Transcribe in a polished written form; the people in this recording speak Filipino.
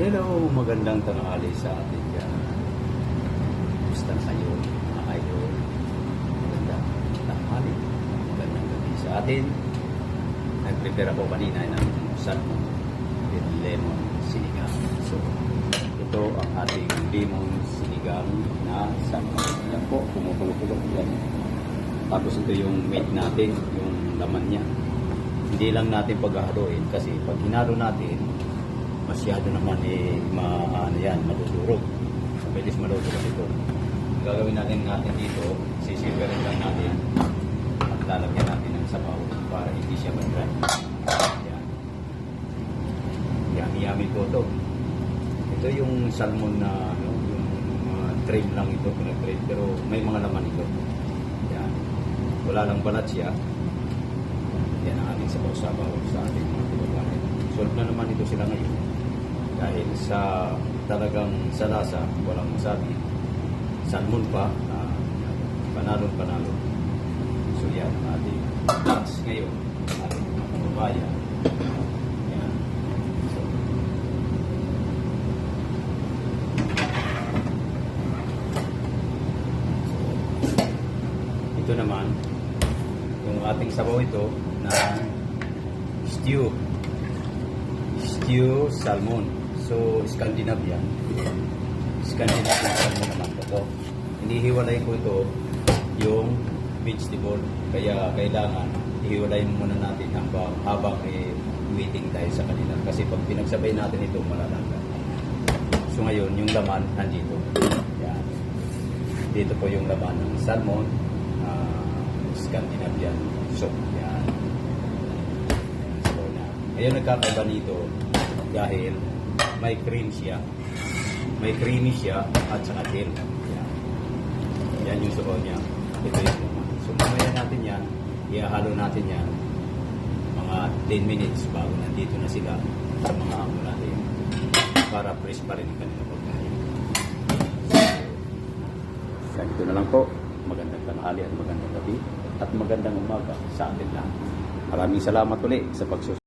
Hello, magandang tanghali sa atin dyan. Gusto na kayo, mga idol. Magandang tanghali, magandang gabi sa atin. Nag-prepare ako kanina ng salmon with lemon sinigang. So, ito ang ating lemon sinigang na salmon. Yan po, kumukulo-kulo. Yan. Tapos ito yung meat natin, yung laman niya. Hindi lang natin paghahaluin kasi pag hinalo natin, masyado naman madudurog. Mabilis maludurog ito. Ang gagawin natin dito, sisiparin lang natin at lalagyan natin ng sabaw para hindi siya mag-dry. Yan. Yummy po ito. Ito yung salmon na yung trim lang ito, pinag-trim, pero may mga laman ito. Yan. Wala lang balat siya. Yan ang ating sabaw-sabaw sa ating mga kababayan. Solve na naman ito sila ngayon. Dahil sa talagang sa lasa, walang masabi. Salmon pa, panalo. So yan ang ating lunch ngayon. Ang ating mga kababayan. Yan. So, ito naman, yung ating sabaw ito na stew salmon. So, Scandinavian salmon naman ito. Inihiwalay ko ito yung vegetable. Kaya kailangan ihiwalay muna natin habang waiting tayo sa kanila. Kasi pag pinagsabay natin ito, malalangga. So ngayon, yung laman nandito. Yan. Dito po yung laman ng salmon, Scandinavian soup. Yan. So, ngayon nagkakaiba nito dahil may cream siya. May creamy siya at saka tail. Yan yung sabaw niya. Ito yung laman. So mamaya natin yan, ihahalo natin yan mga 10 minutes bago nandito na sila sa mga amo natin para fresh pa rin ang kanila pagkain. So, ganito na lang po. Magandang tanghali at magandang gabi at magandang umaga sa atin lang. Maraming salamat ulit sa pagsusunod.